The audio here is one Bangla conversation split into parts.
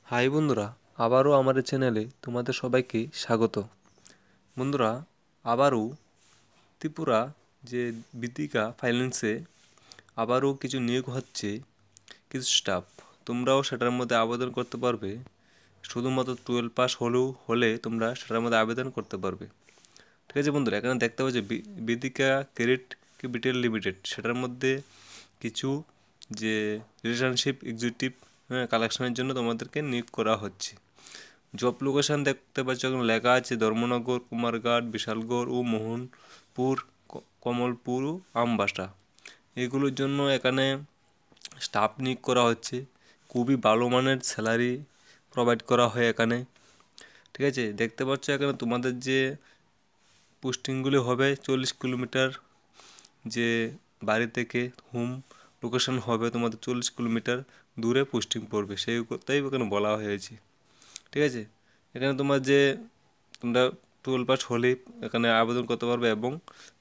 হাই বন্ধুরা, আবারও আমাদের চ্যানেলে তোমাদের সবাইকে স্বাগত। বন্ধুরা, আবারও ত্রিপুরা যে বিদিকা ফাইন্যান্সে আবারও কিছু নিয়োগ হচ্ছে, কিছু স্টাফ। তোমরাও সেটার মধ্যে আবেদন করতে পারবে। শুধুমাত্র 12 পাস হলে তোমরা সেটার মধ্যে আবেদন করতে পারবে। ঠিক আছে বন্ধুরা, এখানে দেখতে পাচ্ছি বিদিকা ক্রেডিট ক্যাপিটাল লিমিটেড, সেটার মধ্যে কিছু যে রিলেশনশিপ এক্সিকিউটিভ কালেকশনের জন্য তোমাদেরকে নিয়োগ করা হচ্ছে। জব লোকেশন দেখতে পাচ্ছ, এখন লেখা আছে ধর্মনগর, কুমারঘাট, বিশালগড় ও মোহনপুর, কমলপুর ও আমবাসা। এগুলোর জন্য এখানে স্টাফ নিয়োগ করা হচ্ছে। খুবই ভালো মানের স্যালারি প্রোভাইড করা হয় এখানে। ঠিক আছে, দেখতে পাচ্ছ এখানে তোমাদের যে পোস্টিংগুলি হবে 40 কিলোমিটার, যে বাড়ি থেকে হোম লোকেশন হবে তোমাদের 40 কিলোমিটার দূরে পোস্টিং পড়বে, সেই কথাই এখানে বলা হয়েছে। ঠিক আছে, এখানে তোমরা 12 পাস হলেই এখানে আবেদন করতে পারবে, এবং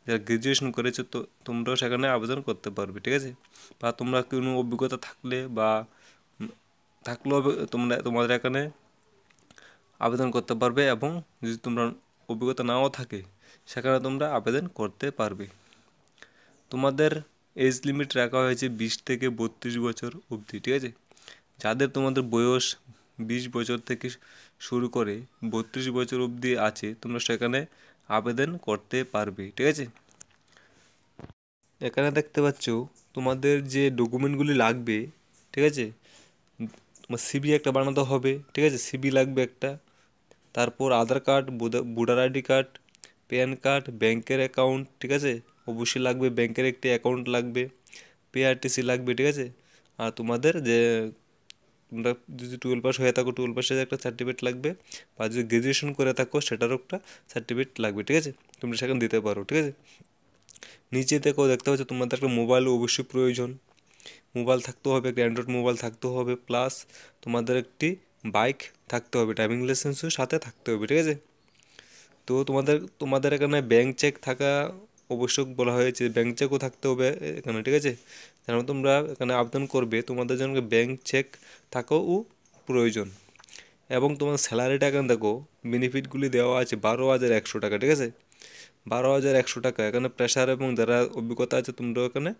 যারা গ্র্যাজুয়েশন করেছো তো তোমরাও সেখানে আবেদন করতে পারবে। ঠিক আছে, বা তোমরা কোনো অভিজ্ঞতা থাকলে বা থাকলেও তোমাদের এখানে আবেদন করতে পারবে, এবং যদি তোমরা অভিজ্ঞতা নাও থাকে সেখানে তোমরা আবেদন করতে পারবে। তোমাদের এজ লিমিট রাখা হয়েছে 20 থেকে 32 বছর অবধি। ঠিক আছে, যাদের তোমাদের বয়স 20 বছর থেকে শুরু করে 32 বছর অবধি আছে, তোমরা সেখানে আবেদন করতে পারবে। ঠিক আছে, এখানে দেখতে পাচ্ছ তোমাদের যে ডকুমেন্টগুলি লাগবে। ঠিক আছে, তোমার সিভি একটা বানাতে হবে। ঠিক আছে, সিভি লাগবে একটা, তারপর Aadhaar card, voter ID card, PAN card, ব্যাংকের অ্যাকাউন্ট। ঠিক আছে, অবশ্যই লাগবে, ব্যাংকের একটি অ্যাকাউন্ট লাগবে, পিআরটিসি লাগবে। ঠিক আছে, আর তোমাদের যে তোমরা যদি 12 পাস হয়ে থাকো 12 পাসের একটা সার্টিফিকেট লাগবে, বা যদি গ্র্যাজুয়েশন করে থাকো সেটারও একটা সার্টিফিকেট লাগবে। ঠিক আছে, তোমরা সেখানে দিতে পারো। ঠিক আছে, নিচে দেখো দেখতে পাচ্ছ তোমাদের একটা মোবাইল অবশ্যই প্রয়োজন। মোবাইল থাকতে হবে, একটা অ্যান্ড্রয়েড মোবাইল থাকতে হবে, প্লাস তোমাদের একটি বাইক থাকতে হবে, ড্রাইভিং লাইসেন্সও সাথে থাকতে হবে। ঠিক আছে, তো তোমাদের এখানে ব্যাংক চেক থাকা আবশ্যক বলা হয়েছে, ব্যাংক চেকও থাকতে হবে এখানে। ঠিক আছে, যেন তোমরা এখানে আবেদন করবে তোমাদের জন্য ব্যাংক চেক থাকাও প্রয়োজন। এবং তোমার স্যালারিটা এখানে দেখো, বেনিফিটগুলি দেওয়া আছে 12,100 টাকা। ঠিক আছে, 12,100 টাকা এখানে প্রেশার এবং যারা অভিজ্ঞতা আছে তোমরা এখানে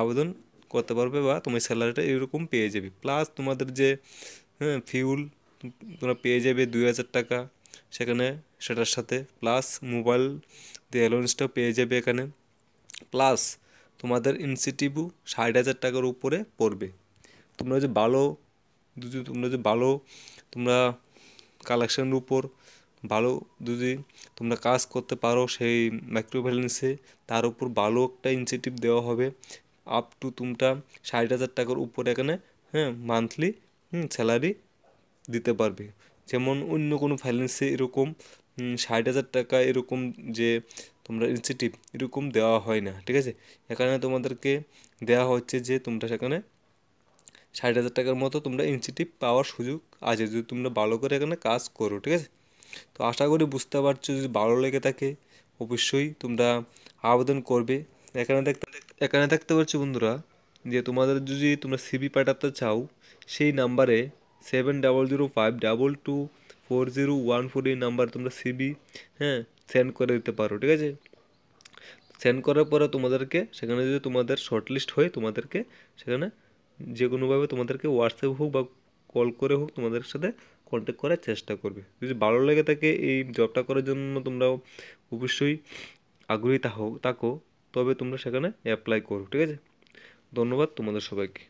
আবেদন করতে পারবে, বা তোমার স্যালারিটা এরকম পেয়ে যাবে। প্লাস তোমাদের যে ফিউল তোমরা পেয়ে যাবে 2,000 টাকা সেখানে, সেটার সাথে প্লাস মোবাইল দিয়ে অ্যালাউন্সটাও পেয়ে যাবে এখানে। প্লাস তোমাদের ইনসেন্টিভও 60,000 টাকার উপরে পড়বে। তোমরা যে ভালো তোমরা কালেকশনের উপর ভালো যদি তোমরা কাজ করতে পারো সেই মাইক্রো ফাইন্যান্সে, তার উপর ভালো একটা ইনসেন্টিভ দেওয়া হবে। আপ টু তোমরা 60,000 টাকার উপরে এখানে মান্থলি স্যালারি দিতে পারবে। যেমন অন্য কোনো ফাইন্যান্সে এরকম 60,000 টাকা এরকম যে তোমরা ইনসেন্টিভ এরকম দেওয়া হয় না। ঠিক আছে, এখানে তোমাদেরকে দেওয়া হচ্ছে যে তোমরা সেখানে 60,000 টাকার মতো তোমরা ইনসেন্টিভ পাওয়ার সুযোগ আছে যদি তোমরা ভালো করে এখানে কাজ করো। ঠিক আছে, তো আশা করি বুঝতে পারছো। যদি ভালো লেগে থাকে অবশ্যই তোমরা আবেদন করবে। এখানে দেখতে পাচ্ছ বন্ধুরা, যে তোমাদের যদি তোমরা সিভি পাঠাতে চাও সেই নাম্বারে 7005224014 এই নাম্বার তোমরা সিভি সেন্ড করে দিতে পারো। ঠিক আছে, সেন্ড করার পরে তোমাদেরকে সেখানে যদি তোমাদের শর্টলিস্ট হয় তোমাদেরকে সেখানে যে কোনোভাবে তোমাদেরকে হোয়াটসঅ্যাপ হোক বা কল করে হোক তোমাদের সাথে কন্ট্যাক্ট করার চেষ্টা করবে। যদি ভালো লেগে থাকে এই জবটা করার জন্য তোমরাও অবশ্যই আগ্রহী থাকো, তবে তোমরা সেখানে অ্যাপ্লাই করো। ঠিক আছে, ধন্যবাদ তোমাদের সবাইকে।